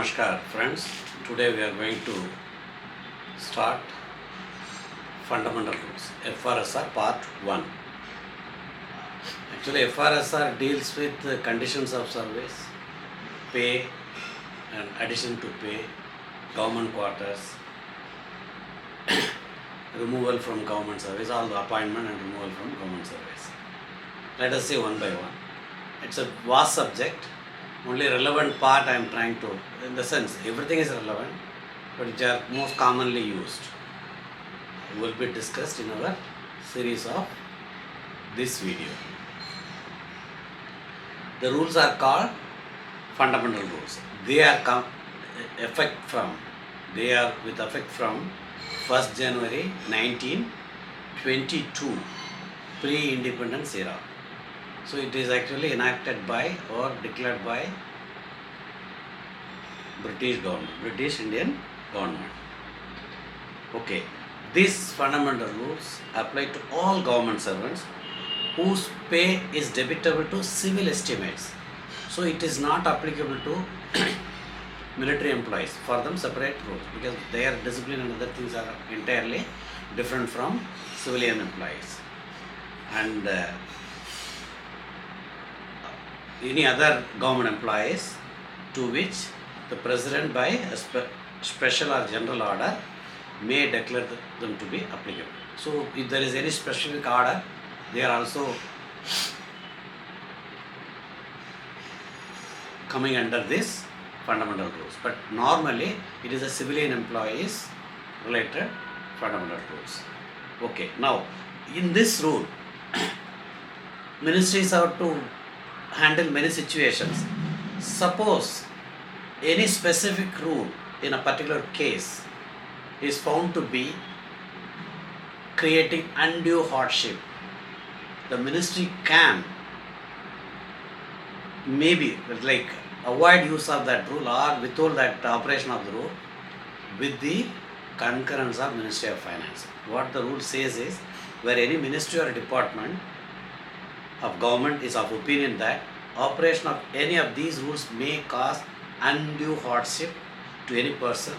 Namaskar friends, today we are going to start Fundamental Rules, FRSR Part 1. Actually FRSR deals with the conditions of service, pay and addition to pay, government quarters, removal from government service, all the appointment and removal from government service. Let us see one by one. It's a vast subject. Only relevant part I am trying to, in the sense everything is relevant, but which are most commonly used will be discussed in our series of this video. The rules are called fundamental rules. They are with effect from 1st January 1922, pre-independence era. So it is actually enacted by or declared by British Indian government. Okay, these fundamental rules apply to all government servants whose pay is debitable to civil estimates. So it is not applicable to military employees. For them separate rules because their discipline and other things are entirely different from civilian employees. And any other government employees to which the President by a special or general order may declare them to be applicable. So if there is any specific order, they are also coming under this fundamental rules. But normally it is a civilian employees related fundamental rules. Okay, now in this rule, ministries have to handle many situations. Suppose any specific rule in a particular case is found to be creating undue hardship, the ministry can maybe avoid use of that rule or withhold that operation of the rule with the concurrence of Ministry of Finance. What the rule says is, where any ministry or department of government is of opinion that operation of any of these rules may cause undue hardship to any person,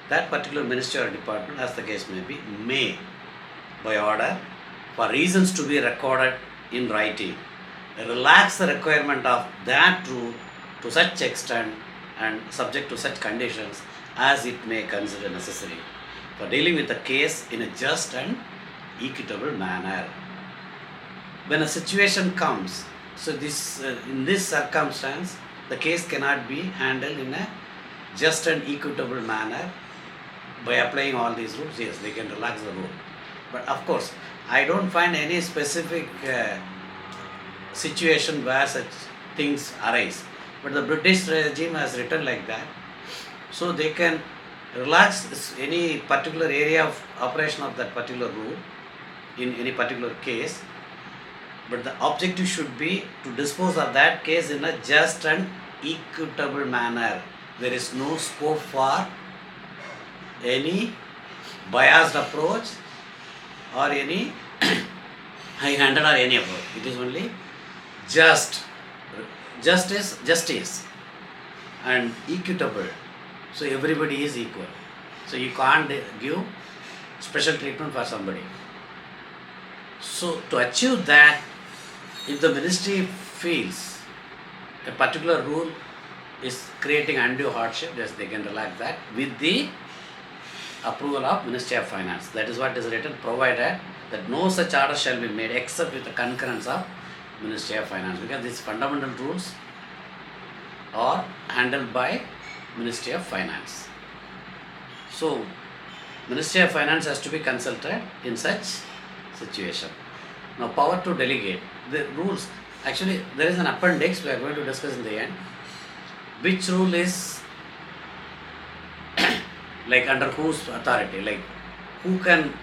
that particular ministry or department, as the case may be, may, by order, for reasons to be recorded in writing, relax the requirement of that rule to such extent and subject to such conditions as it may consider necessary for dealing with the case in a just and equitable manner. When a situation comes, so this in this circumstance, the case cannot be handled in a just and equitable manner by applying all these rules. Yes, they can relax the rule. But of course, I don't find any specific situation where such things arise. But the British regime has written like that. So they can relax any particular area of operation of that particular rule in any particular case. But the objective should be to dispose of that case in a just and equitable manner. There is no scope for any biased approach or any high-handed or any approach. It is only justice and equitable. So everybody is equal. So you can't give special treatment for somebody. So to achieve that, if the ministry feels a particular rule is creating undue hardship, yes, they can relax that with the approval of Ministry of Finance. That is what is written, provided that no such order shall be made except with the concurrence of Ministry of Finance, because these fundamental rules are handled by Ministry of Finance. So Ministry of Finance has to be consulted in such situation. Now, power to delegate. The rules, actually there is an appendix we are going to discuss in the end. Which rule is under whose authority, who can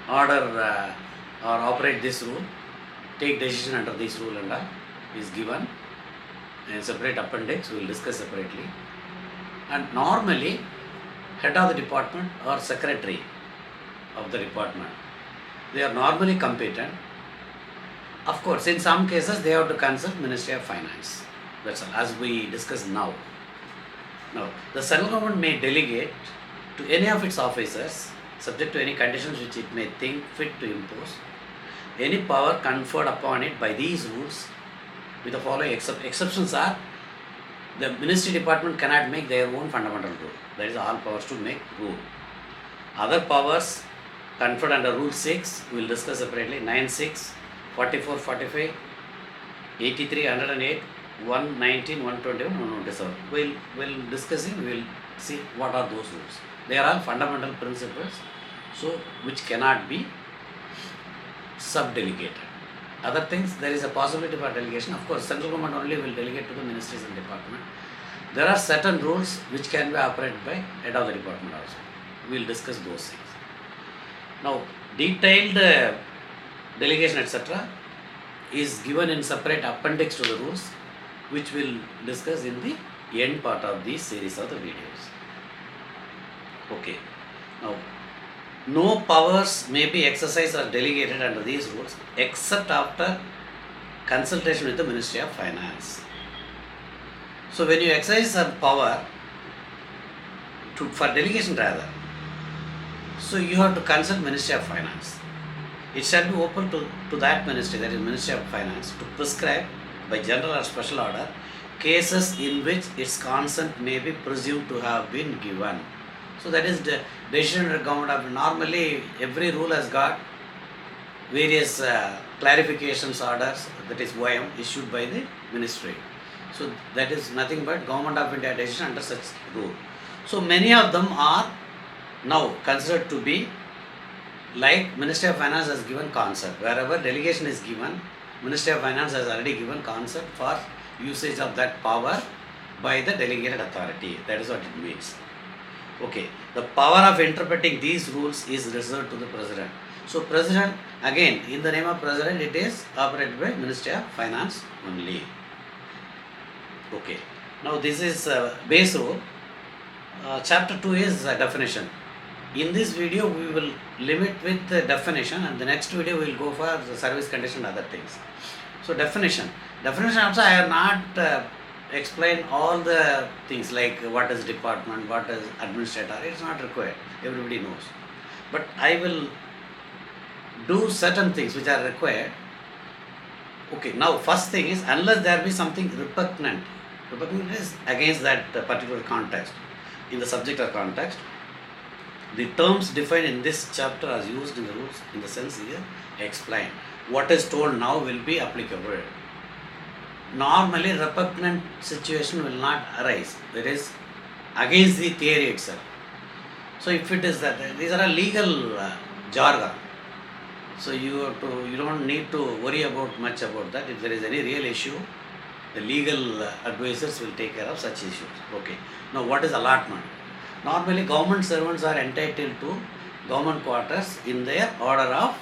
order or operate this rule, take decision under this rule and all is given in a separate appendix. We will discuss separately. And normally head of the department or secretary of the department, they are normally competent. Of course, in some cases they have to consult Ministry of Finance. That's all, as we discuss now. Now, the central government may delegate to any of its officers, subject to any conditions which it may think fit to impose, any power conferred upon it by these rules, with the following exceptions are: the ministry department cannot make their own fundamental rule. That is all powers to make rule. Other powers conferred under Rule 6, we will discuss separately: 9(6), 44, 45, 83, 108, 119, 121, 127. We'll discussing, we will see what are those rules. They are all fundamental principles, so which cannot be sub-delegated. Other things, there is a possibility for delegation. Of course, central government only will delegate to the ministries and department. There are certain rules which can be operated by head of the department also. We will discuss those things. Now, detailed delegation etc. is given in separate appendix to the rules, which we will discuss in the end part of this series of the videos. Okay. Now, no powers may be exercised or delegated under these rules except after consultation with the Ministry of Finance. So when you exercise a power for delegation rather, so you have to consult Ministry of Finance. It shall be open to that ministry, that is Ministry of Finance, to prescribe by general or special order cases in which its consent may be presumed to have been given. So that is the decision of the government. Normally every rule has got various clarifications orders, that is OM, issued by the ministry. So that is nothing but Government of India decision under such rule. So many of them are now considered to be like Ministry of Finance has given consent. Wherever delegation is given, Ministry of Finance has already given consent for usage of that power by the delegated authority. That is what it means. Okay, the power of interpreting these rules is reserved to the President. So President, again, in the name of President, it is operated by Ministry of Finance only. Okay, now this is base rule. Chapter 2 is definition. In this video, we will limit with the definition, and the next video we will go for the service condition and other things. So definition. Definition also I have not explain all the things like what is department, what is administrator. It is not required. Everybody knows. But I will do certain things which are required. Okay, now first thing is, unless there be something repugnant is against that particular context, in the subject or context, the terms defined in this chapter as used in the rules, in the sense here explained. What is told now will be applicable. Normally repugnant situation will not arise. That is against the theory itself. So if it is that, these are a legal jargon. So you don't need to worry about much about that. If there is any real issue, the legal advisors will take care of such issues. Okay. Now what is allotment? Normally government servants are entitled to government quarters in their order of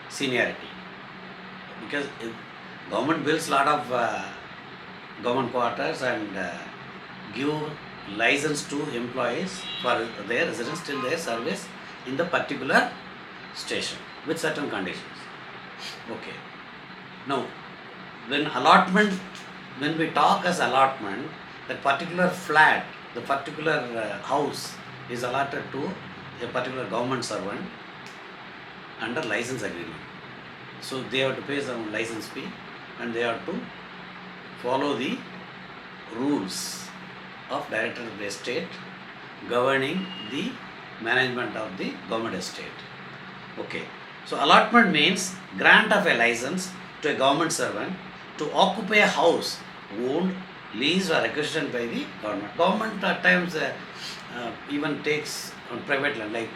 seniority. Because government builds lot of government quarters and give license to employees for their residence till their service in the particular station with certain conditions. Okay. Now, when we talk as allotment, that particular flat, the particular house is allotted to a particular government servant under license agreement. So they have to pay some license fee and they have to follow the rules of Director of the Estate governing the management of the government estate. Okay. So allotment means grant of a license to a government servant to occupy a house owned, leased or acquired by the government. Government at times even takes on private land, like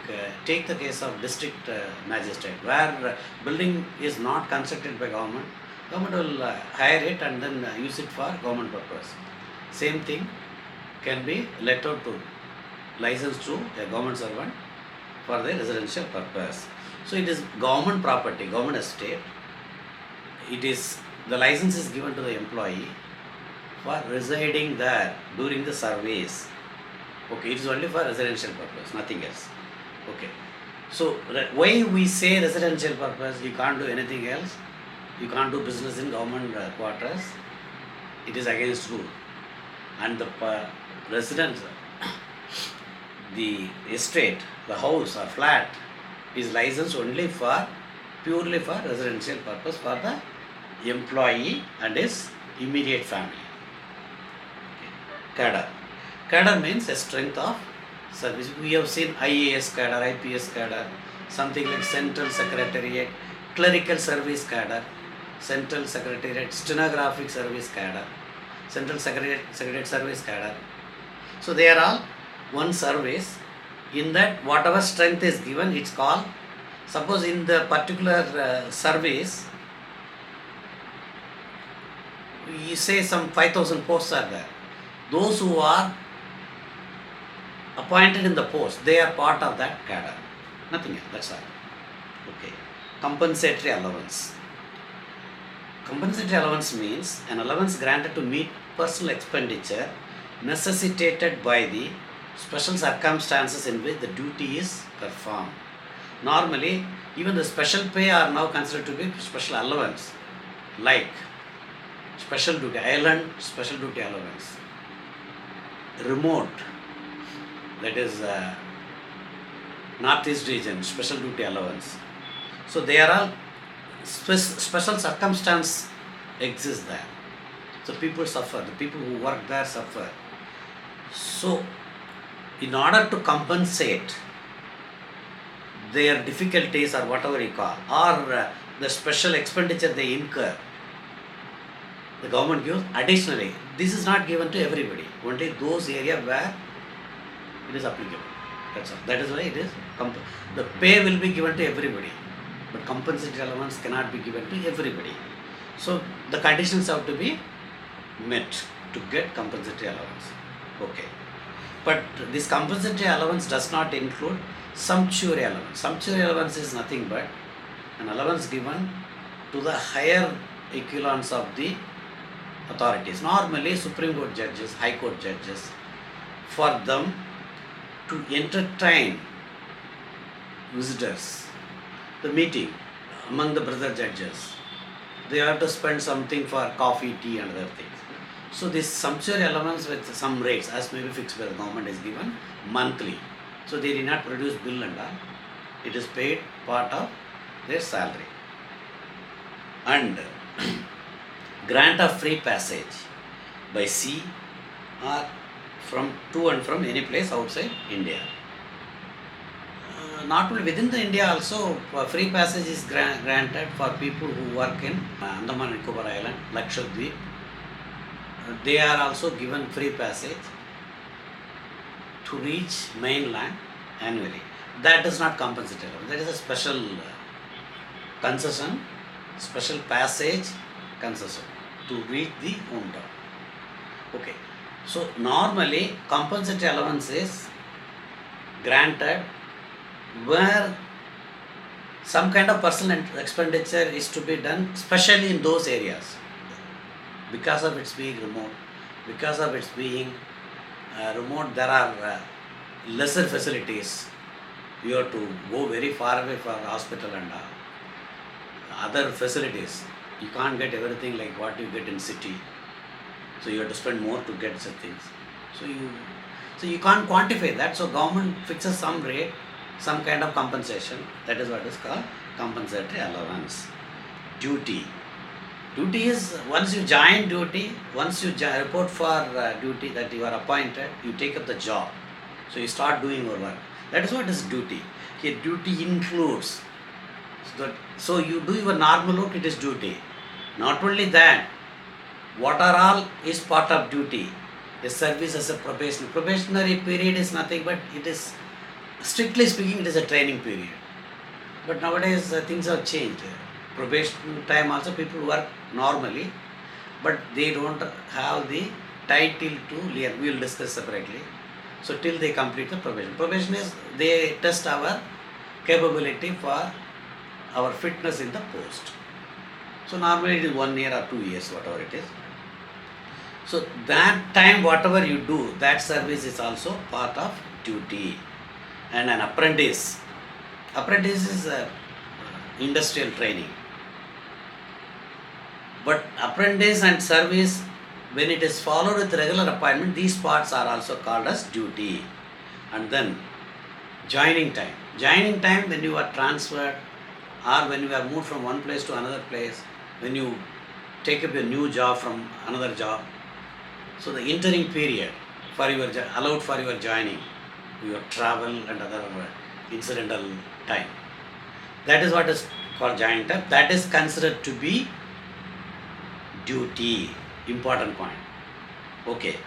take the case of district magistrate, where building is not constructed by government. Government will hire it and then use it for government purpose. Same thing can be let out to license to a government servant for the residential purpose. So it is government property, government estate. It is, the license is given to the employee for residing there during the service. Okay, it is only for residential purpose, nothing else. Okay. So why we say residential purpose? You can't do anything else. You can't do business in government quarters. It is against rule. And the residence, the estate, the house or flat is licensed only for purely for residential purpose for the employee and his immediate family. Cadre. Cadre means a strength of service. We have seen IAS cadre, IPS cadre, something like Central Secretariat, Clerical Service cadre, Central Secretariat, Stenographic Service cadre, Central Secretariat Service cadre. So they are all one service. In that, whatever strength is given, it's called. Suppose in the particular service, we say some 5,000 posts are there. Those who are appointed in the post, they are part of that cadre. Nothing else, that's all. Okay. Compensatory allowance. Compensatory allowance means an allowance granted to meet personal expenditure necessitated by the special circumstances in which the duty is performed. Normally, even the special pay are now considered to be special allowance, like special duty, island special duty allowance, remote, that is northeast region special duty allowance. So they are all special circumstance exists there. So people suffer, the people who work there suffer. So in order to compensate their difficulties or whatever you call, or the special expenditure they incur, the government gives additionally. This is not given to everybody, only those areas where it is applicable. That's all. That is why it is the pay will be given to everybody, but compensatory allowance cannot be given to everybody. So the conditions have to be met to get compensatory allowance. Okay. But this compensatory allowance does not include sumptuary allowance. Sumptuary allowance is nothing but an allowance given to the higher echelons of the authorities. Normally Supreme Court judges, High Court judges, for them to entertain visitors, the meeting among the brother judges, they have to spend something for coffee, tea and other things. So this sumptuary allowance with some rates as may be fixed by the government is given monthly. So they did not produce bill and all. It is paid part of their salary. And grant of free passage by sea or from to and from any place outside India. Not only within the India also, free passage is granted for people who work in Andaman and Nicobar Island, Lakshadweep. They are also given free passage to reach mainland annually. That is not compensatory. That is a special concession, special passage concession to reach the hometown. Okay. So normally compensatory allowance is granted where some kind of personal expenditure is to be done, especially in those areas. Because of its being remote, because of its being remote, there are lesser facilities. You have to go very far away for hospital and other facilities. You can't get everything like what you get in city. So you have to spend more to get such things. So you can't quantify that. So government fixes some rate, some kind of compensation. That is what is called compensatory allowance. Duty. Duty is once you join duty, once you report for duty that you are appointed, you take up the job. So you start doing your work. That is what is duty. Here duty includes. So you do your normal work, it is duty. Not only that, what are all is part of duty. The service as a probationary period is nothing but it is, strictly speaking, it is a training period. But nowadays things have changed. Probation time also people work normally, but they don't have the title to learn. We will discuss separately. So till they complete the probation. Probation is they test our capability for our fitness in the post. So normally it is 1 year or 2 years, whatever it is. So that time whatever you do, that service is also part of duty. And an apprentice. Apprentice is industrial training. But apprentice and service when it is followed with regular appointment, these parts are also called as duty. And then joining time. Joining time, when you are transferred or when you are moved from one place to another place, when you take up a new job from another job. So the interim period for your allowed for your joining, your travel and other incidental time. That is what is called joining time. That is considered to be duty. Important point. Okay.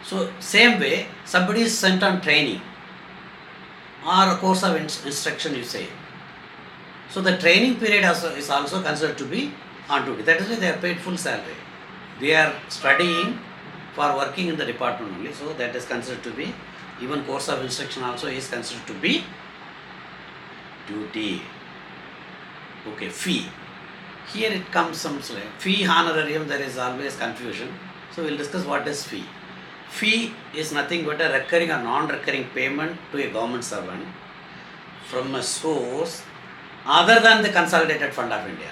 So same way, somebody is sent on training or a course of instruction, you say. So the training period is also considered to be on duty. That is why they are paid full salary. They are studying for working in the department only. So that is considered to be, even course of instruction also is considered to be duty. Okay, fee. Here it comes some fee, honorarium, there is always confusion. So we will discuss what is fee. Fee is nothing but a recurring or non-recurring payment to a government servant from a source other than the Consolidated Fund of India.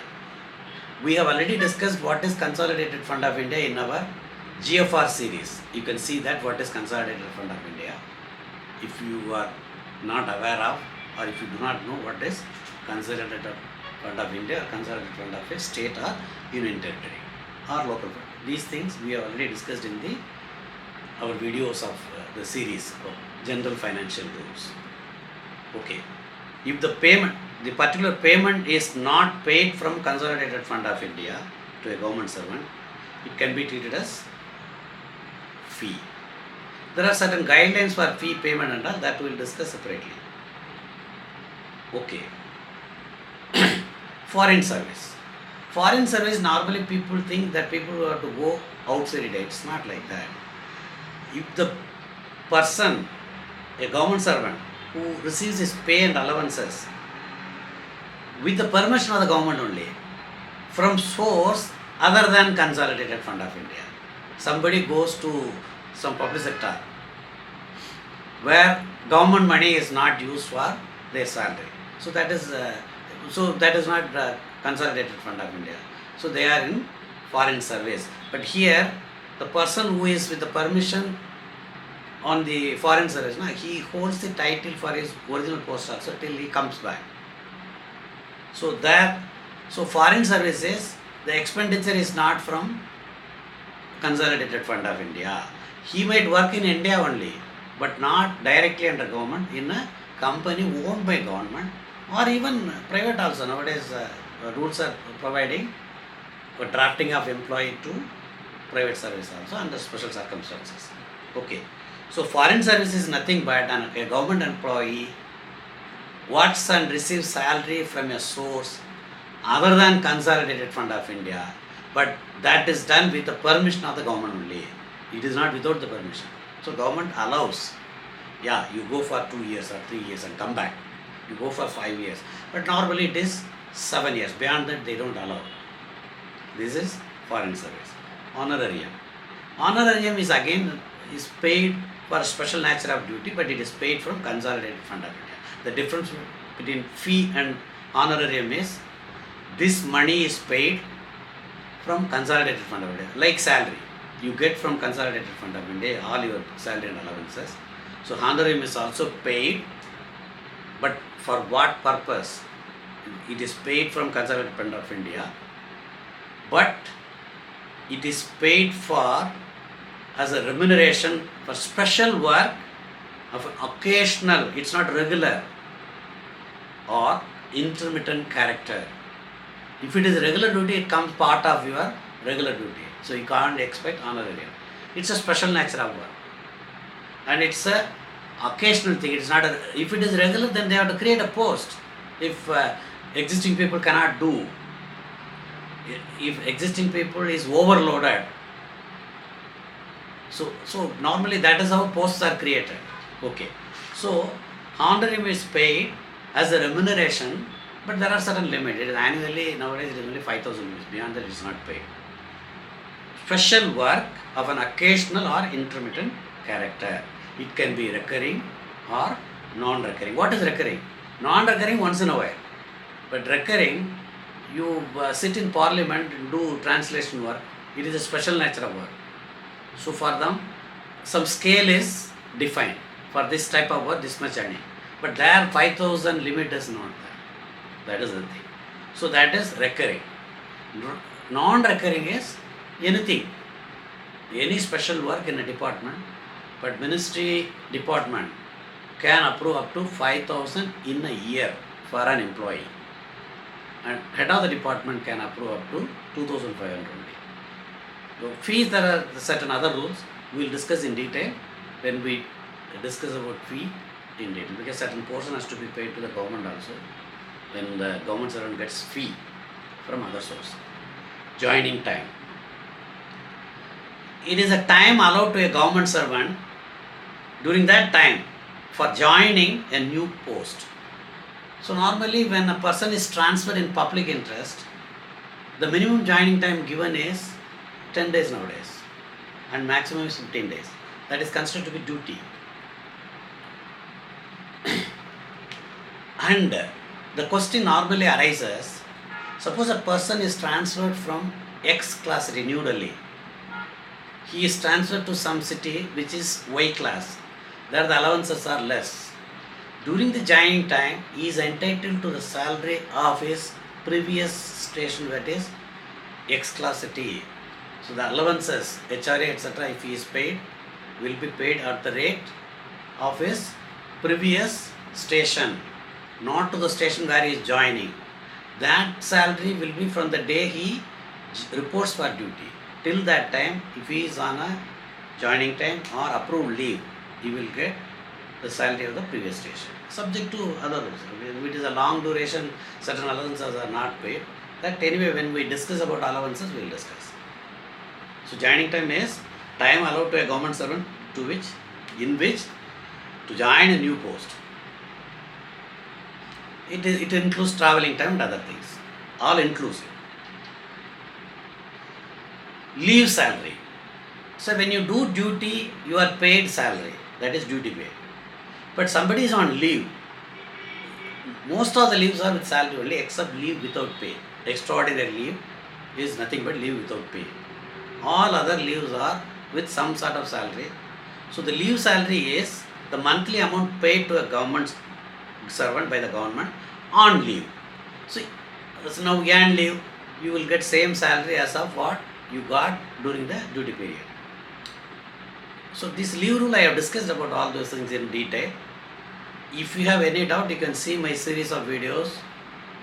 We have already discussed what is Consolidated Fund of India in our GFR series. You can see that what is Consolidated Fund of India. If you are not aware of, or if you do not know what is Consolidated Fund of India or Consolidated Fund of a state or union territory or local fund. These things we have already discussed in our videos of the series of General Financial Rules. Okay. If the particular payment is not paid from Consolidated Fund of India to a government servant, it can be treated as fee. There are certain guidelines for fee payment and all that we will discuss separately. Okay. Foreign service. Foreign service, normally people think that people who have to go outside India. It's not like that. If the person, a government servant, who receives his pay and allowances with the permission of the government only, from source other than Consolidated Fund of India. Somebody goes to some public sector where government money is not used for their salary. So that is not Consolidated Fund of India. So they are in foreign service. But here, the person who is with the permission on the foreign service, he holds the title for his original post also till he comes back. So foreign services, the expenditure is not from Consolidated Fund of India. He might work in India only, but not directly under government, in a company owned by government or even private also. Nowadays, rules are providing for drafting of employee to private service also under special circumstances. Okay. So foreign service is nothing but a government employee works and receives salary from a source other than Consolidated Fund of India, but that is done with the permission of the government only. It is not without the permission. So government allows, you go for 2 years or 3 years and come back. You go for 5 years. But normally it is 7 years. Beyond that they don't allow. This is foreign service. Honorarium. Honorarium is paid for a special nature of duty, but it is paid from Consolidated Fund of India. The difference between fee and honorarium is this money is paid from Consolidated Fund of India, like salary. You get from Consolidated Fund of India all your salary and allowances. So honorarium is also paid, but for what purpose? It is paid from Consolidated Fund of India, but it is paid for as a remuneration for special work of an occasional, it's not regular or intermittent character. If it is regular duty, it comes part of your regular duty. So you can't expect honorarium. It's a special nature of work. And it's a occasional thing. It's not if it is regular, then they have to create a post. If existing people cannot do, if existing people is overloaded, so normally that is how posts are created. Okay. So honorarium is paid as a remuneration, but there are certain limits. It is annually, nowadays it is only 5,000 rupees. Beyond that it is not paid. Special work of an occasional or intermittent character. It can be recurring or non-recurring. What is recurring? Non-recurring once in a while. But recurring you sit in parliament and do translation work. It is a special nature of work. So for them, some scale is defined. For this type of work, this much earning. But there 5,000 limit is not there. That is the thing. So that is recurring. Non-recurring is anything. Any special work in a department, but ministry department can approve up to 5,000 in a year for an employee. And head of the department can approve up to 2,500 only. So fees, there are certain other rules. We will discuss in detail when we discuss about fee in detail, because certain portion has to be paid to the government also when the government servant gets fee from other source. Joining time. It is a time allowed to a government servant during that time for joining a new post. So normally when a person is transferred in public interest, the minimum joining time given is 10 days nowadays and maximum is 15 days. That is considered to be duty. And the question normally arises, suppose a person is transferred from X class city, New Delhi. He is transferred to some city which is Y class. There the allowances are less. During the joining time, he is entitled to the salary of his previous station, that is X class city. So the allowances, HRA, etc., if he is paid, will be paid at the rate of his previous station, not to the station where he is joining. That salary will be from the day he reports for duty. Till that time, if he is on a joining time or approved leave, he will get the salary of the previous station, subject to other rules. If it is a long duration, certain allowances are not paid. That anyway, when we discuss about allowances, we will discuss. So joining time is time allowed to a government servant in which to join a new post. It includes travelling time and other things, all inclusive. Leave salary. So when you do duty, you are paid salary, that is duty pay. But somebody is on leave. Most of the leaves are with salary only, except leave without pay. Extraordinary leave is nothing but leave without pay. All other leaves are with some sort of salary. So the leave salary is the monthly amount paid to a government servant by the government on leave. So now you can leave, you will get same salary as of what you got during the duty period. So this leave rule, I have discussed about all those things in detail. If you have any doubt, you can see my series of videos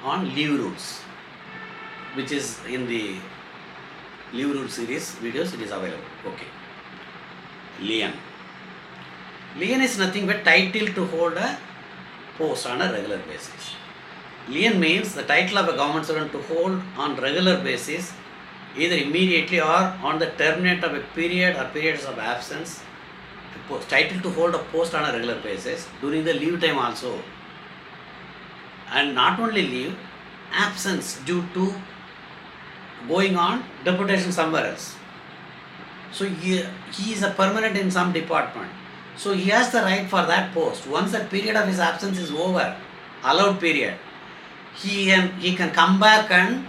on leave rules, which is in the leave rule series videos, it is available. Okay. Lien. Lien is nothing but title to hold a post on a regular basis. Lien means the title of a government servant to hold on regular basis, either immediately or on the terminate of a period or periods of absence. Title to hold a post on a regular basis during the leave time also. And not only leave, absence due to going on deputation somewhere else. So he is a permanent in some department. So he has the right for that post. Once the period of his absence is over, allowed period, he can come back and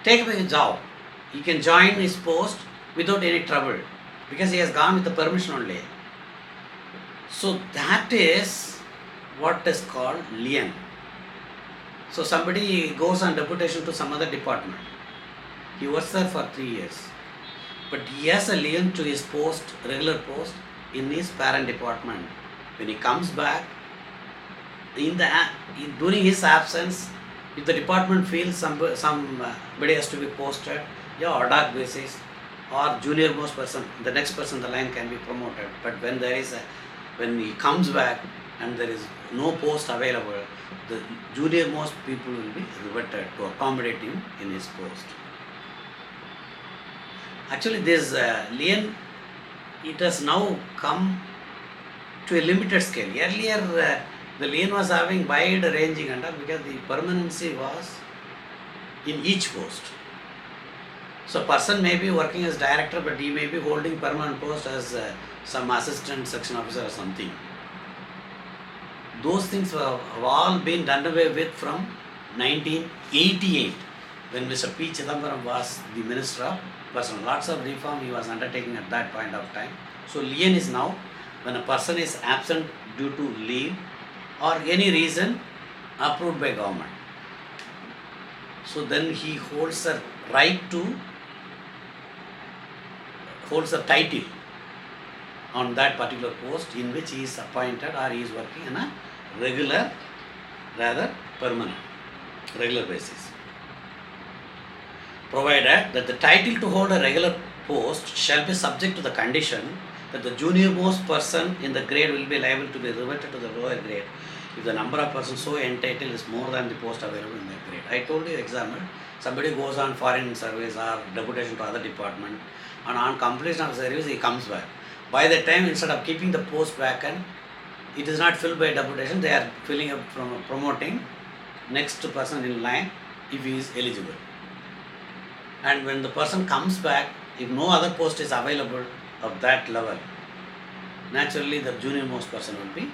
take up his job. He can join his post without any trouble because he has gone with the permission only. So that is what is called lien. So somebody goes on deputation to some other department. He works there for 3 years. But he has a lien to his post, regular post, in his parent department. When he comes back, during his absence, if the department feels somebody has to be posted, ad hoc basis, or junior most person, the next person in the line can be promoted. But when he comes back and there is no post available, the junior most people will be reverted to accommodate him in his post. Actually, this lien, it has now come to a limited scale. Earlier, the lien was having wide ranging because the permanency was in each post. So a person may be working as director, but he may be holding permanent post as some assistant section officer or something. Those things have all been done away with from 1988, when Mr. P. Chidambaram was the Minister of Personnel. Lots of reform he was undertaking at that point of time. So lien is now when a person is absent due to leave or any reason approved by government. So then he holds a right to, holds a title on that particular post in which he is appointed or he is working on a regular, rather permanent, regular basis. Provided that the title to hold a regular post shall be subject to the condition that the junior most person in the grade will be liable to be reverted to the lower grade if the number of persons so entitled is more than the post available in that grade. I told you example, somebody goes on foreign service or deputation to other department, and on completion of service he comes back. By the time, instead of keeping the post vacant, it is not filled by deputation, they are filling up from promoting next person in line if he is eligible. And when the person comes back, if no other post is available of that level, naturally the junior most person will be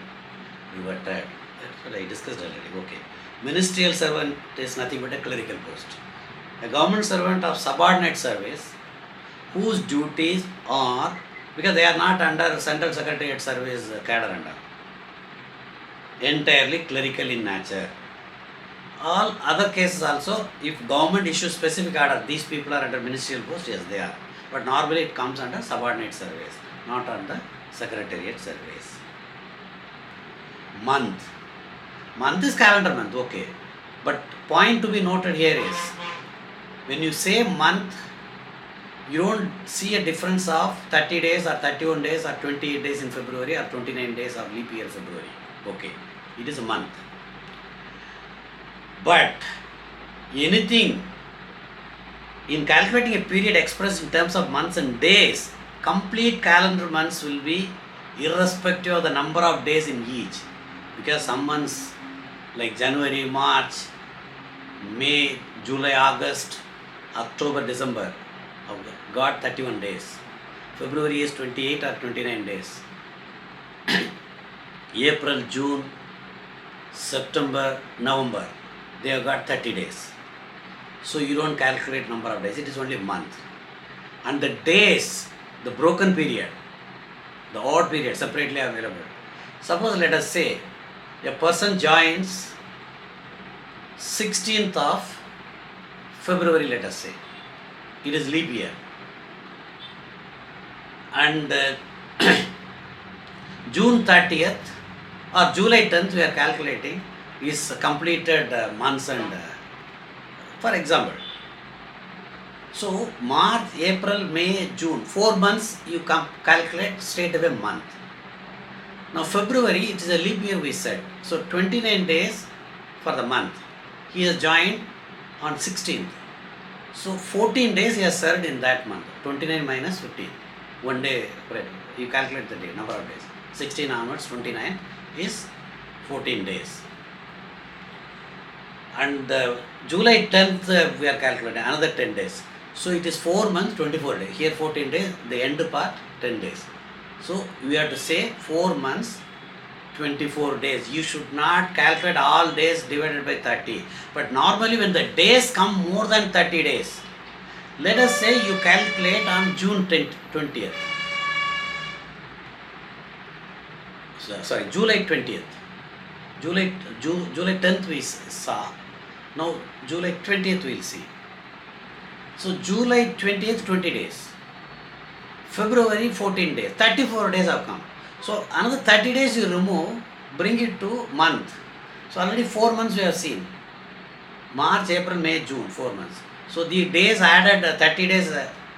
reverted. That's what I discussed already. Okay. Ministerial servant is nothing but a clerical post. A government servant of subordinate service whose duties are, because they are not under Central Secretariat service cadre under, entirely clerical in nature. All other cases also, if government issues specific order, these people are under ministerial post, yes they are. But normally it comes under subordinate service, not under Secretariat service. Month. Month is calendar month, okay. But point to be noted here is, when you say month, you don't see a difference of 30 days or 31 days or 28 days in February or 29 days of leap year February. Okay, it is a month. But anything in calculating a period expressed in terms of months and days, complete calendar months will be irrespective of the number of days in each. Because some months like January, March, May, July, August, October, December got 31 days. February is 28 or 29 days. April, June, September, November, they have got 30 days. So you don't calculate number of days, it is only a month. And the days, the broken period, the odd period separately available. Suppose let us say a person joins 16th of February, let us say. It is leap year. And June 30th or July 10th we are calculating is completed months and for example. So March, April, May, June, 4 months you calculate straight away month. Now February, it is a leap year we said. So 29 days for the month. He has joined on 16th. So 14 days he has served in that month. 29 minus 15. 1 day, you calculate the day, number of days. 16 onwards, 29 is 14 days. And July 10th we are calculating another 10 days. So it is 4 months, 24 days. Here 14 days, the end part 10 days. So we have to say 4 months, 24 days. You should not calculate all days divided by 30. But normally when the days come more than 30 days, let us say you calculate on June 20th. Sorry, July 20th. July 10th we saw. Now July 20th we will see. So July 20th, 20 days. February 14 days. 34 days have come. So another 30 days you remove, bring it to month. So already 4 months we have seen. March, April, May, June, 4 months. So the days added 30 days,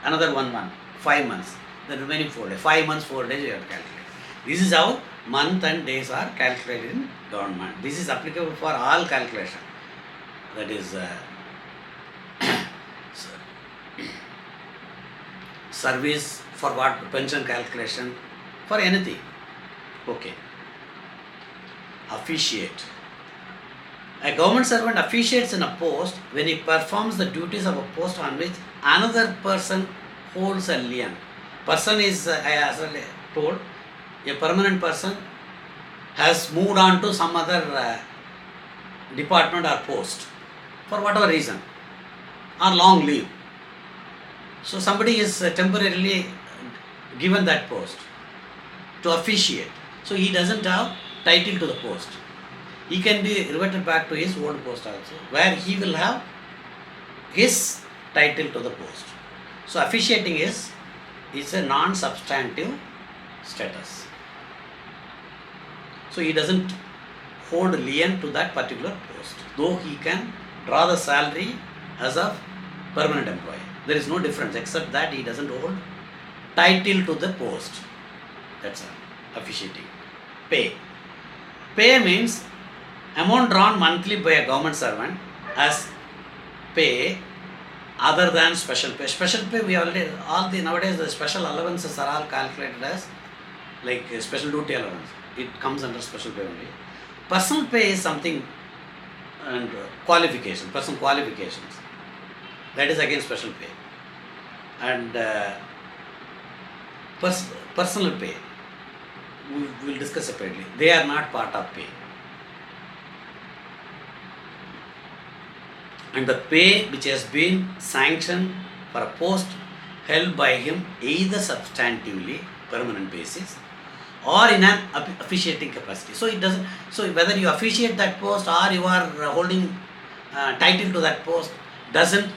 another 1 month, 5 months. The remaining 4 days. 5 months, 4 days you have to calculate. This is how month and days are calculated in government. This is applicable for all calculation. That is service, for what, pension calculation, for anything. Okay. Officiate. A government servant officiates in a post when he performs the duties of a post on which another person holds a lien. Person is, as I told, a permanent person has moved on to some other department or post for whatever reason, or long leave. So somebody is temporarily given that post to officiate. So he doesn't have title to the post. He can be reverted back to his old post also, where he will have his title to the post. So officiating is a non-substantive status. So he doesn't hold lien to that particular post, though he can draw the salary as a permanent employee. There is no difference except that he doesn't hold title to the post. That's all. Officiating. Pay. Pay means amount drawn monthly by a government servant as pay other than special pay. Special pay, we already, nowadays the special allowances are all calculated as like special duty allowance. It comes under special pay only. Personal pay is something and personal qualifications. That is again special pay. And personal pay, we will discuss separately. They are not part of pay. And the pay which has been sanctioned for a post held by him either substantively, permanent basis, or in an officiating capacity. So it doesn't. So whether you officiate that post or you are holding title to that post doesn't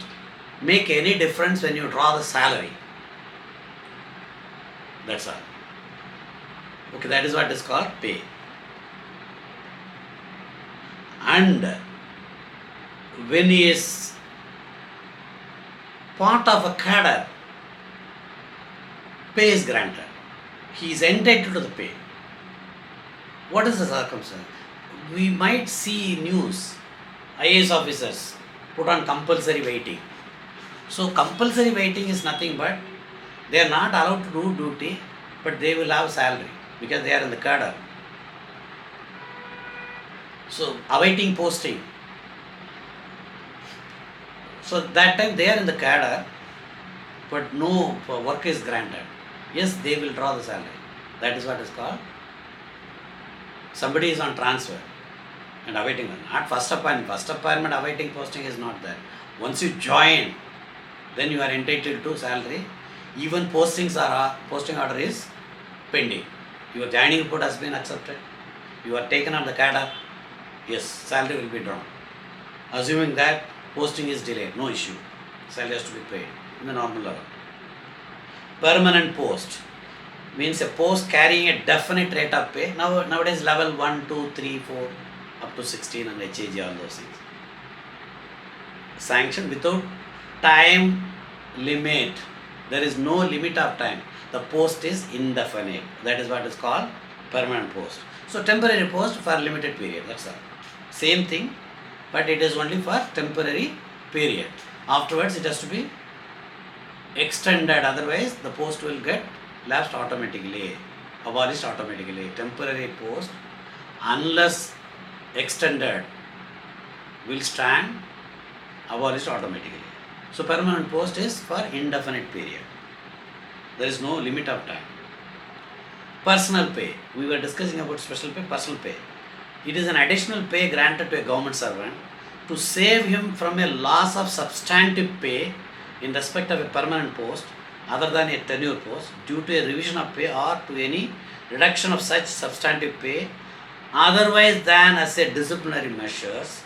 make any difference when you draw the salary. That's all. Okay, that is what is called pay. And when he is part of a cadre, pay is granted. He is entitled to the pay. What is the circumstance? We might see news, IAS officers put on compulsory waiting. So compulsory waiting is nothing but they are not allowed to do duty, but they will have salary because they are in the cadre. So awaiting posting. So that time they are in the cadre, but no work is granted. Yes, they will draw the salary. That is what is called. Somebody is on transfer and awaiting one. Not first appointment. First appointment awaiting posting is not there. Once you join, then you are entitled to salary. Even posting order is pending. Your joining report has been accepted. You are taken on the cadre. Yes, salary will be drawn. Assuming that posting is delayed, no issue. Salary has to be paid in the normal level. Permanent post means a post carrying a definite rate of pay. Nowadays level 1, 2, 3, 4 up to 16 and HAG, all those things. Sanctioned without time limit. There is no limit of time. The post is indefinite. That is what is called permanent post. So temporary post for limited period. That's all. Same thing, but it is only for temporary period. Afterwards it has to be extended, otherwise the post will get lapsed automatically, abolished automatically. Temporary post, unless extended, will stand abolished automatically. So permanent post is for indefinite period. There is no limit of time. Personal pay. We were discussing about special pay, personal pay. It is an additional pay granted to a government servant to save him from a loss of substantive pay in respect of a permanent post other than a tenure post due to a revision of pay or to any reduction of such substantive pay otherwise than as a disciplinary measures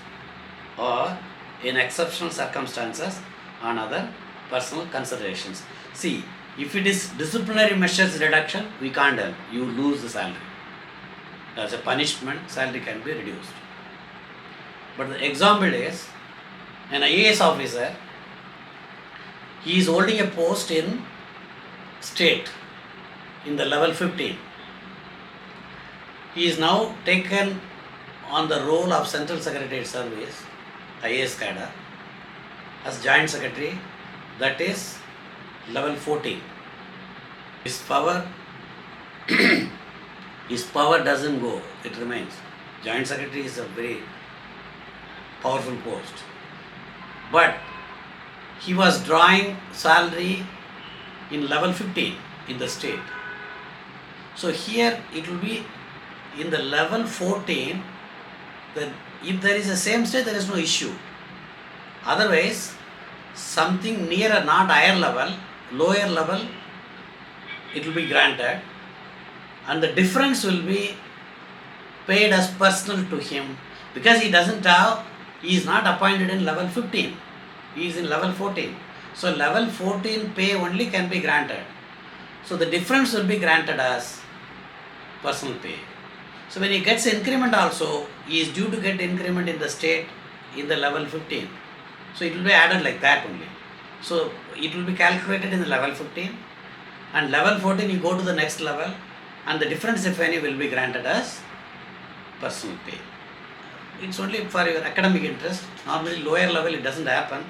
or in exceptional circumstances on other personal considerations. See, if it is disciplinary measures reduction, we can't help. You lose the salary. As a punishment, salary can be reduced. But the example is an IAS officer, he is holding a post in state in the level 15. He is now taken on the role of Central Secretariat Service, IAS cadre, as Joint Secretary, that is level 14. His power doesn't go, it remains. Joint Secretary is a very powerful post. But he was drawing salary in level 15 in the state. So here it will be in the level 14, that if there is a same state, there is no issue. Otherwise, something near not higher level, lower level, it will be granted, and the difference will be paid as personal to him, because he is not appointed in level 15, he is in level 14. So level 14 pay only can be granted. So the difference will be granted as personal pay. So when he gets increment also, he is due to get increment in the state in the level 15. So it will be added like that only. So it will be calculated in the level 15, and level 14 you go to the next level, and the difference, if any, will be granted as personal pay. It's only for your academic interest. Normally lower level it doesn't happen.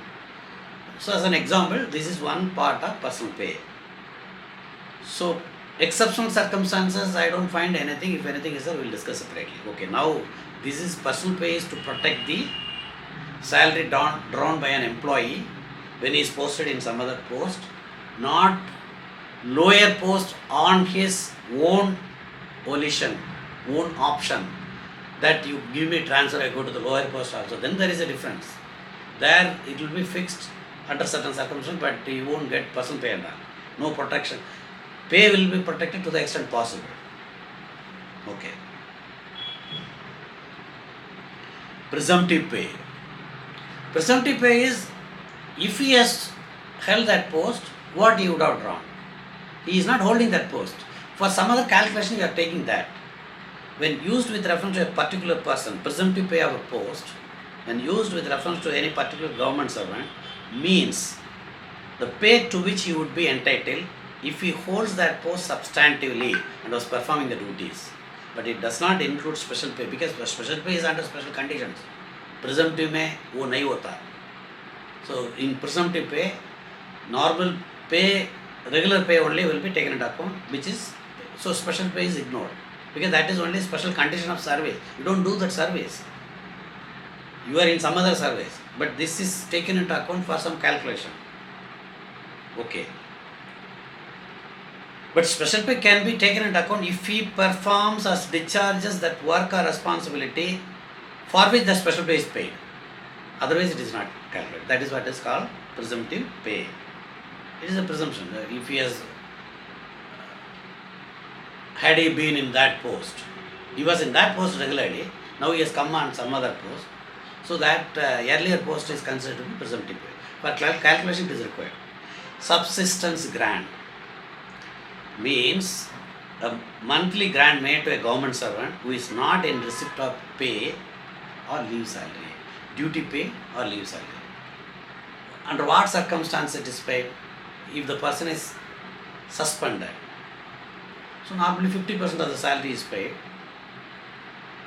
So as an example, this is one part of personal pay. So exceptional circumstances, I don't find anything. If anything is there, we will discuss separately. Okay, now this is personal pay is to protect the salary drawn by an employee when he is posted in some other post, not lower post on his own volition, own option, that you give me transfer, I go to the lower post also. Then there is a difference. There it will be fixed under certain circumstances, but you won't get personal pay and all. No protection. Pay will be protected to the extent possible. Okay. Presumptive pay. Presumptive pay is, if he has held that post, what he would have drawn. He is not holding that post. For some other calculation, you are taking that. When used with reference to a particular person, presumptive pay of a post, when used with reference to any particular government servant, means the pay to which he would be entitled if he holds that post substantively and was performing the duties. But it does not include special pay, because special pay is under special conditions. Presumptive में वो नहीं होता. So in presumptive pay, normal pay, regular pay only will be taken into account, which is, so special pay is ignored, because that is only special condition of service. You don't do that service. You are in some other service, but this is taken into account for some calculation. Okay. But special pay can be taken into account if he performs or discharges that work or responsibility for which the special pay is paid. Otherwise it is not calculated. That is what is called presumptive pay. It is a presumption. If he has, had he been in that post, he was in that post regularly, now he has come on some other post, so that earlier post is considered to be presumptive pay. For calculation it is required. Subsistence grant means a monthly grant made to a government servant who is not in receipt of pay or leave salary, duty pay or leave salary. Under what circumstance it is paid? If the person is suspended. So normally 50% of the salary is paid,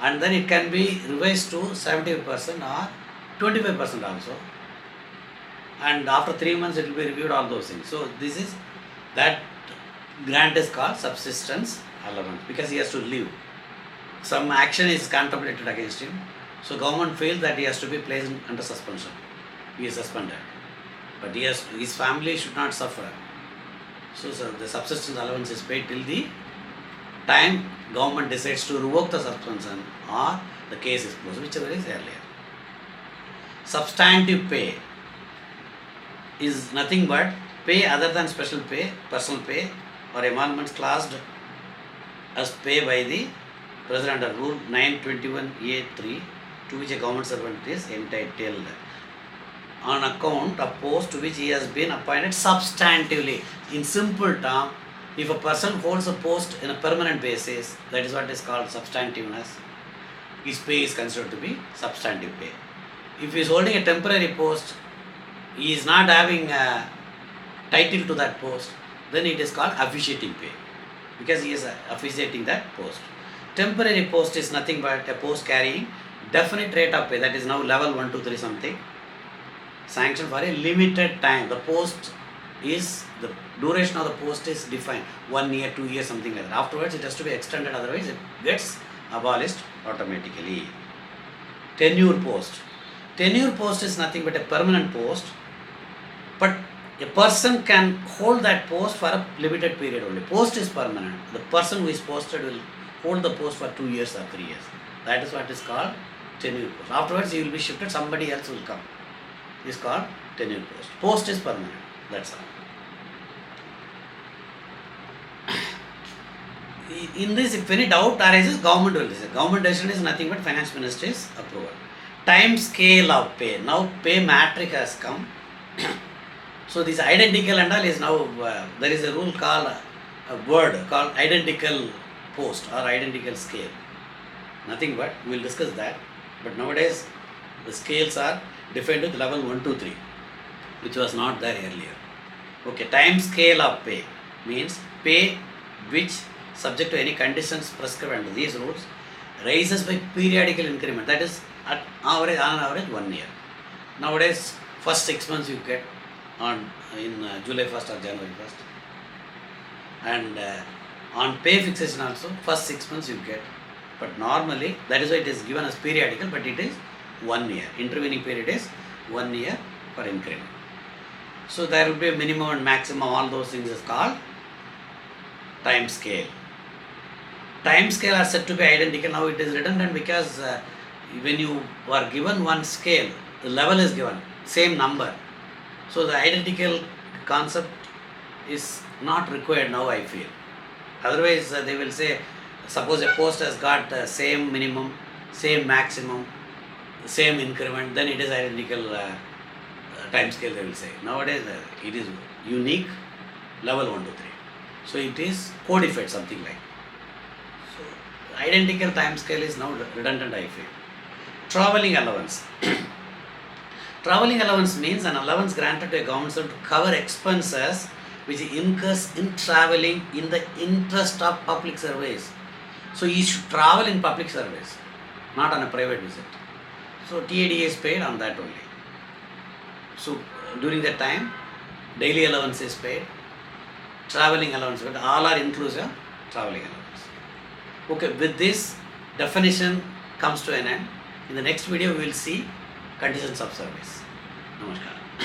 and then it can be revised to 70% or 25% also, and after 3 months it will be reviewed, all those things. So this is, that grant is called subsistence allowance, because he has to live. Some action is contemplated against him, so government feels that he has to be placed under suspension. He is suspended, but his family should not suffer. So the subsistence allowance is paid till the time government decides to revoke the suspension or the case is closed, whichever is earlier. Substantive pay is nothing but pay other than special pay, personal pay or emoluments classed as pay by the President under Rule 921A3, to which a government servant is entitled on account of post to which he has been appointed substantively. In simple term, if a person holds a post in a permanent basis, that is what is called substantiveness, his pay is considered to be substantive pay. If he is holding a temporary post, he is not having a title to that post, then it is called officiating pay, because he is officiating that post. Temporary post is nothing but a post carrying definite rate of pay, that is now level 1, 2, 3 something, sanctioned for a limited time. The post is, the duration of the post is defined, 1 year, 2 years, something like that. Afterwards it has to be extended, otherwise it gets abolished automatically. Tenure post. Tenure post is nothing but a permanent post, but a person can hold that post for a limited period only. Post is permanent. The person who is posted will hold the post for 2 years or 3 years. That is what is called tenure post. Afterwards he will be shifted, somebody else will come. It is called tenure post. Post is permanent. That's all. In this, if any doubt arises, government will decide. Government decision is nothing but finance minister's approval. Time scale of pay. Now pay matrix has come. So this identical and all is now, there is a rule called, a word called identical post or identical scale. Nothing but, we will discuss that. But nowadays, the scales are defined with level 1, 2, 3, which was not there earlier. Okay, time scale of pay means pay which subject to any conditions prescribed under these rules rises by periodical increment, that is at average, on average 1 year. Nowadays, first 6 months you get in July 1st or January 1st, and on pay fixation also first 6 months you get, but normally that is why it is given as periodical, but it is 1 year. Intervening period is 1 year for increment. So there will be a minimum and maximum, all those things is called time scale. Time scale are said to be identical. Now it is redundant because when you are given one scale, the level is given, same number. So the identical concept is not required now, I feel. Otherwise they will say, suppose a post has got the same minimum, same maximum, same increment, then it is identical time scale, they will say. Nowadays it is unique, level 1 to 3. So it is codified, something like. So identical time scale is now redundant, I feel. Travelling allowance. Travelling allowance means an allowance granted to a government to cover expenses which incurs in travelling in the interest of public service. So he should travel in public service, not on a private visit. So TADA is paid on that only. So during that time, daily allowance is paid, travelling allowance, but all are inclusive travelling allowance. Okay, with this definition comes to an end. In the next video we will see conditions of service. Namaskar.